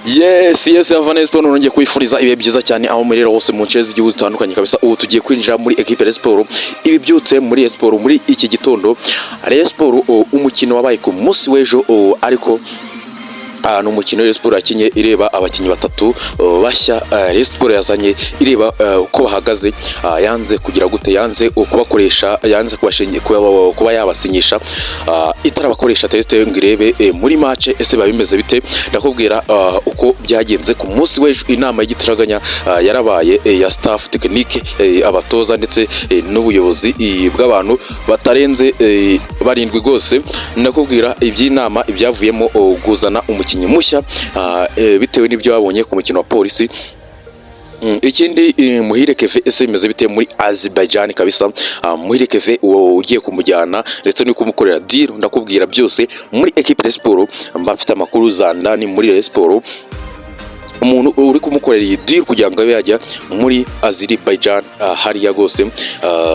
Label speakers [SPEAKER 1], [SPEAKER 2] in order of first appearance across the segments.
[SPEAKER 1] Yes, Avane Sport nongeye kwifuriza ibihe byiza cyane aho muri hose mu nce z'igihugu zitandukanye kabisa. Ubu tugiye kwinjira muri equipe ya Sport, ibi byutse muri Sport muri iki gitondo. Rayon Sport umukino wabaye ku munsi w'ejo, ariko ni umukino Rayon Sport yakinye ireba abakinnyi batatu bashya. Rayon Sport yazanye ireba uko bahagaze, yanze kugira gute, yanze kubakoresha, yanze kuba yabasinyisha, itarabakoresha teste ngo irebe muri match ese babimeze bite. Ndakubwira uko byagenze ku munsi w'ejo. Inama y'igitaraganya yarabaye ya staff technique, abatoza ndetse n'ubuyobozi bw'abantu batarenze barindwi rwose. Ndakubwira iby'inama ibyavuyemo guzana umukinnyi mushya bitewe n'ibyo babonye ku mukino wa polisi. Ikindi Muhire Keve ese bimeze bite muri Azerbaijan kabisa. Muhire Keve ugiye kumujyana ndetse no kumukorera deal, ndakubwira byose muri equipe ya Sport. Mbafite amakuru zandani muri Rayon Sport, umuntu uri kumukorera iyi deal kugira ngo abe yajya muri Azerbaijan, hariya gose,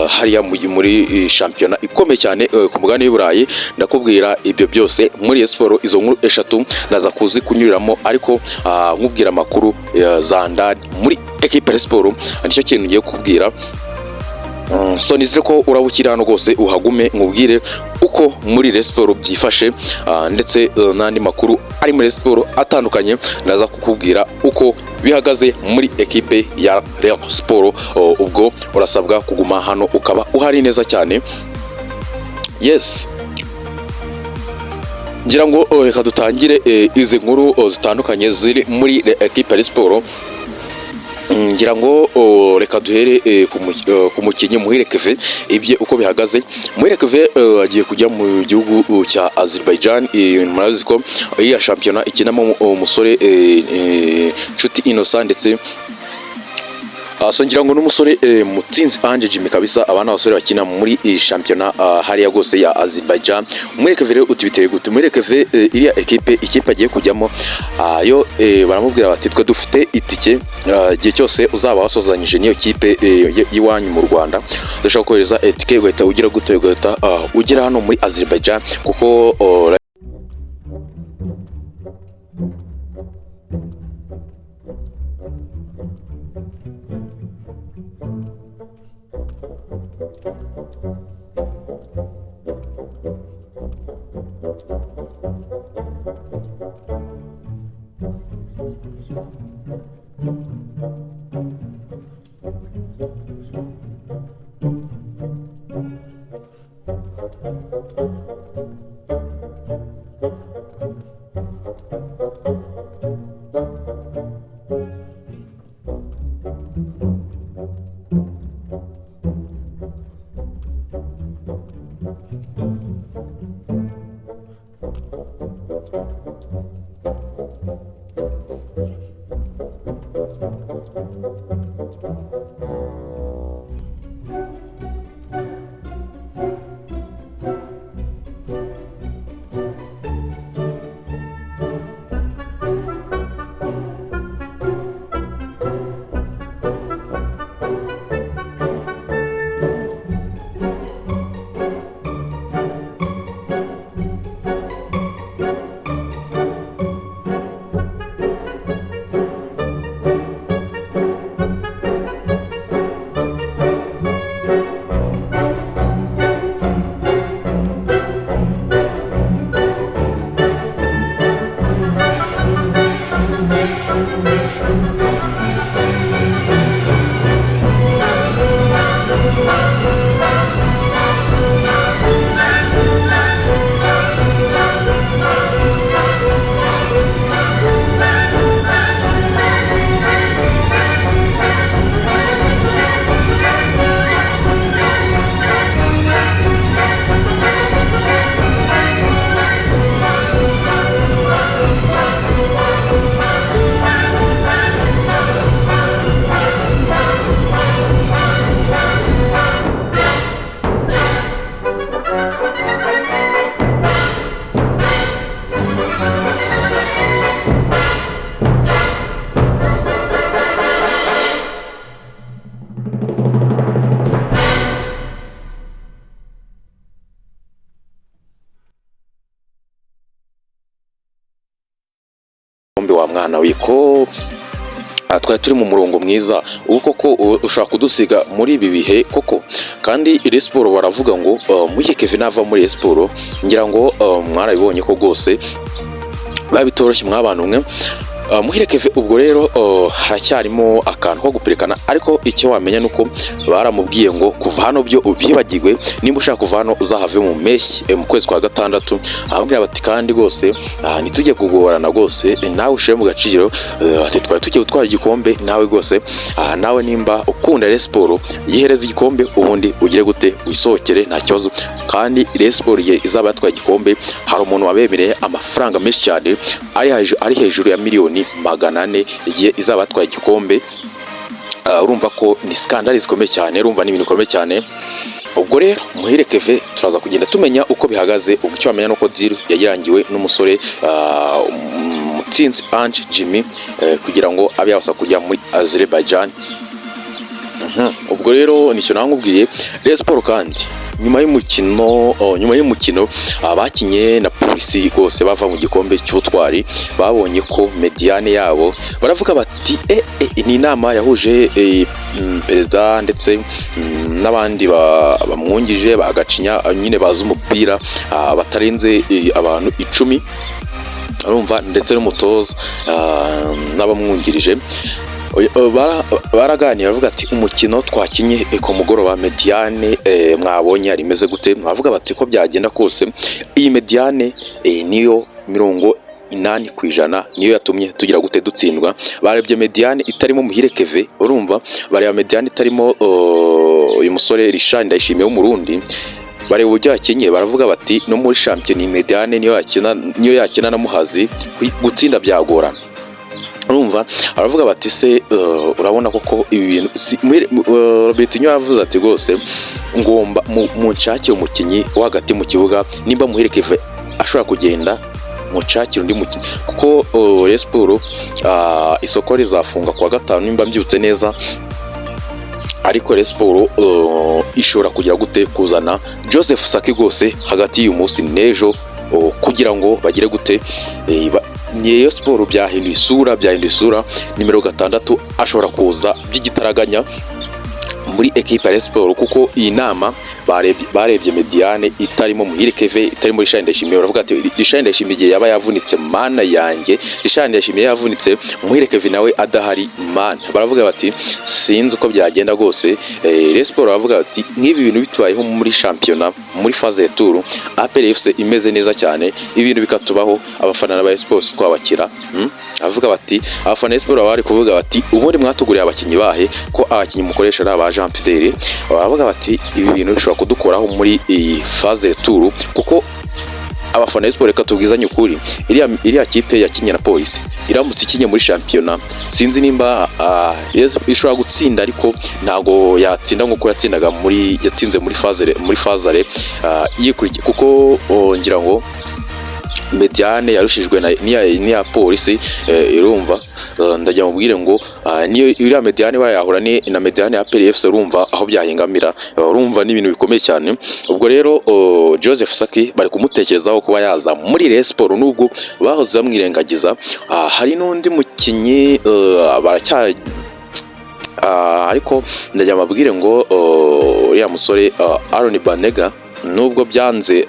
[SPEAKER 1] hariya muri shampiyona ikomeye cyane ku mugabane w'Uburayi. Ndakubwira ibyo byose muri Sport. Izo nkuru eshatu ndaza kuzi kunyuriramo, ariko nkubwira amakuru zandani muri equipe ya Sport. Nicyo kintu ngiye kukubwira. So nizere ko urabukira hano rwose, uhagume nkubwire uko muri Rayon Sport byifashe, ndetse n'andi makuru ari muri Rayon Sport atandukanye. Ndaza kukubwira uko bihagaze muri equipe ya Rayon Sport. Ubwo urasabwa kuguma hano ukaba uhari neza cyane. Yes, ngira ngo reka dutangire izi nkuru zitandukanye ziri muri equipe ya Sport. Ngira ngo reka duhere ku mukinnyi Muhire Keve, ibye uko bihagaze. Muhire Keve agiye kujya mu gihugu cya Azerbaijan. Murazi ko iyi shampiyona ikinamo umusore Nshuti Innocent, ndetse so ngira ngo n'umusore Mutsinzi Ange Jimmy kabisa. Abana abasore bakina muri shampiyona hariya gose ya Azerbaijan. Muhire Keve rero utibiteye gute? Muhire Keve iriya ikipe agiye kujyamo, yo baramubwira bati twe dufite itike, igihe cyose uzaba wasozanyije niyo kipe y'iwanyu mu Rwanda, dushaka kohereza itike ugahita ugira gute, ugahita ugera hano muri Azerbaijan, kuko wa mwana we ko twari turi mu murongo mwiza ubu koko ushaka kudusiga muri ibi bihe koko. Kandi Rayon Sport baravuga ngo Muhire Kevin ava muri Rayon Sport, ngira ngo mwarabibonye ko rwose babitoroshye mw'abantu mwe. Muhire Kevin ubwo rero haracyarimo akantu ko guperekana, ariko icyo wamenya nuko baramubwiye ngo kuva hano byo ubyibagirwe, nimba ushaka kuva hano uzahave mu mpeshyi mu kwezi kwa gatandatu. Ababwira bati kandi rwose ntitujye kugorana rwose, nawe ushire mu gaciro, ati twari tugiye gutwara igikombe nawe rwose, nawe nimba ukunda Rayon Sport yihereza igikombe ubundi ugire gute wisohokere nta kibazo. Kandi Rayon Sport ye izaba yatwaye igikombe, hari umuntu wabemereye amafaranga menshi cyane ari hejuru ya miliyoni 400 igihe izaba yatwaye igikombe. Urumva ko ni skandal zikomeye cyane, urumva ni ibintu bikomeye cyane. Ubwo rero Muhire Kevin turaza kugenda tumenya uko bihagaze. Ubwo cyo bamenya nuko deal yagirangiwe n'umusore Mutsinzi Ange Jimmy kugira ngo abe yabasha kujya muri Azerbaijan. Ubwo rero nicyo nankubwiye. Rayon Sport kandi nyuma y'umukino bakinye na polisi rwose bava mu gikombe cy'ubutwari, babonye ko mediane yabo baravuga bati ni inama yahuje perezida ndetse n'abandi bamwungije bagacinya nyine baza umupira batarenze abantu 10, urumva, ndetse n'umutoza n'abamwungirije. Baraganira bavuga ati umukino twakinye ku mugoroba mediane mwabonye arimeze gute. Bavuga bati ko byagenda kose iyi mediane niyo 80% niyo yatumye tugira gute dutsindwa. Barebye mediane itarimo Muhire Kevin, urumva, bareba mediane itarimo uyu musore Richard Ndayishimiye w'umurundi, bareba uburyo yakinye, baravuga bati no muri champion mediane niyo yakina na Muhazi gutsinda byagorana. Urumva, aravuga bati se urabona koko ibi bintu Robertinho yavuze ati rwose ngomba munshakire umukinyi wagati mu kibuga, nimba Muhire Kevin ashobora kugenda munshakire undi mukinyi, kuko Rayon Sport isoko rizafunga kwa gatanu nimba mbyutse neza. Ariko Rayon Sport ishobora kugira gute kuzana Joseph Saki rwose hagati y'uyu munsi n'ejo kugira ngo bagire gute Rayon Sport byahinduye isura. Nimero 6 ashobora kuza by'igitaraganya muri equipe ya Rayon Sport, kuko iyi nama barebye mediane itarimo Muhire Kevin, itarimo Richard Ndayishimiye. Baravuga ati Richard Ndayishimiye igihe yaba yavunitse mana yanjye, Richard Ndayishimiye yavunitse, Muhire Kevin nawe adahari mana. Baravuga bati sinzi uko byagenda rwose. Rayon Sport baravuga bati nk'ibi bintu bitwayeho muri championnat muri phase tour, APR FC imeze neza cyane, ibintu bikatubaho abafana na Rayon Sport twabakira. Avuga bati abafana Sport bari kuvuga bati ubundi mwatuguriye abakinyi bahe ko abakinyi mukoresha aba Jean Pierre. Baravuga bati ibi bintu bishobora kudukoraho muri iyi phase tour, kuko abafana Sport reka tubwizanye ukuri, iriya kipe yakinye na polisi iramutse ikinye muri championnat sinzi nimba ishobora gutsinda, ariko ntago yatsinda nkuko yatsindaga yatsinze muri phase yikurikiye, kuko ngira ngo mediane yarushijwe niya polisi. Irumva ndajya mubwire ngo niyo iriya mediane bayahura na mediane ya PRFC, urumva aho byahingamira, urumva ni ibintu bikomeye cyane. Ubwo rero Joseph Saki bari kumutekerezaho kuba yaza muri Rayon Sport, nubwo bahoze bamwirengagiza. Hari n'undi mukinyi ariko ndajya mabwire ngo uriya musore Aaron Banega nubwo byanze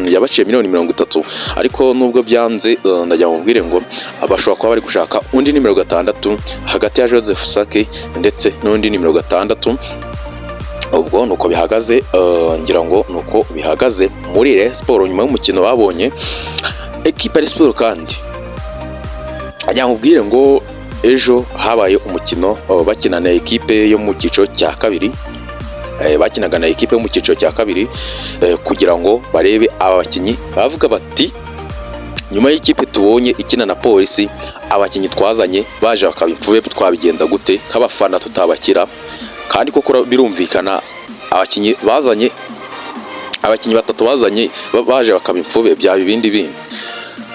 [SPEAKER 1] yabaciye miliyoni 30, ariko nubwo byanze ndajya mubwire ngo abashobora kuba bari gushaka undi nimero 6 hagati ya Joseph Saki ndetse n'undi nimero 6. Ubwo nuko bihagaze, ngira ngo nuko bihagaze muri Rayon Sport nyuma y'umukino babonye. Equipe ya Sport kandi ajya mubwire ngo ejo habaye umukino bakina na equipe yo mu cyiciro cya kabiri. Bakinaga na equipe yo mu cyiciro cya kabiri kugira ngo barebe abakinyi. Bavuga bati nyuma y'ikipe tubonye ikina na polisi, abakinyi twazanye baje bakabipfuye twabigenza gute nk'abafana tutabakira. Kandi koko birumvikana abakinyi bazanye, abakinyi 3 bazanye baje bakabipfuye bya bindi.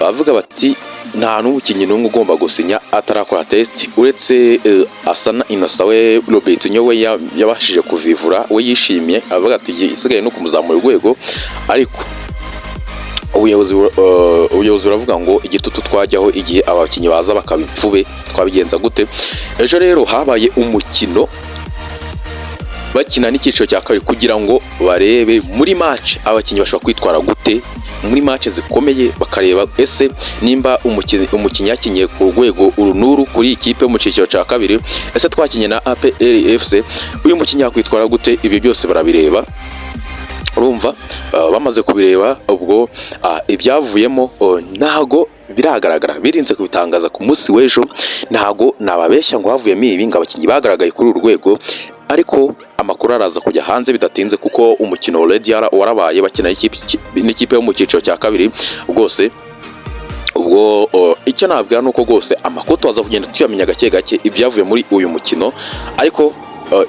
[SPEAKER 1] Bavuga bati nta n'umukinyi n'umwe ugomba gusinya atarakora test, uretse Asana Innocent we Robertinho we yabashije kuvivura, we yishimiye. Avuga ati isigaye no kumuzamura urwego. Ariko ubuyobozi buravuga ngo igitutu twajyaho igihe abakinnyi baza bakabipfube twabigenza gute. Ejo rero habaye umukino bakina n'icyiciro cya kabiri kugira ngo barebe muri match abakinnyi bashobora kwitwara gute muri match zikomeye, bakareba ese nimba umukinnyi yakinye ku rwego urunuru kuri ikipe mu cyiciro cya kabiri, ese twakinye na APR FC uyu mukinnyi yakwitwara gute. Ibyo byose barabireba, urumva bamaze kubireba ubwo ibyavuyemo ntago biragaragara, birinze kubitangaza ku munsi w'ejo. Ntago nababeshya ngo havuyemo ibi ngo abakinnyi bagaragaye kuri uru rwego, ariko amakuru araza kujya hanze bidatinze kuko umukino already warabaye bakina n'ikipe yo mu cyiciro cya kabiri rwose. Ubwo icyo nabwira nuko rwose amakuru tuza kugenda tuyamenya gake gake ibyavuye muri uyu mukino, ariko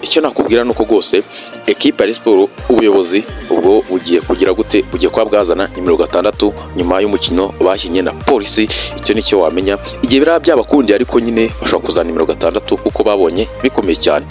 [SPEAKER 1] icyo nakubwira nuko rwose equipe ya Sport ubuyobozi ubwo bugiye kugira gute, bugiye kwa bwazana nimero 6 nyuma y'umukino bashinye na polisi. Icyo nicyo wamenya igihe birabyabakundira, ariko nyine bashobora kuzana nimero 6 kuko babonye bikomeye cyane.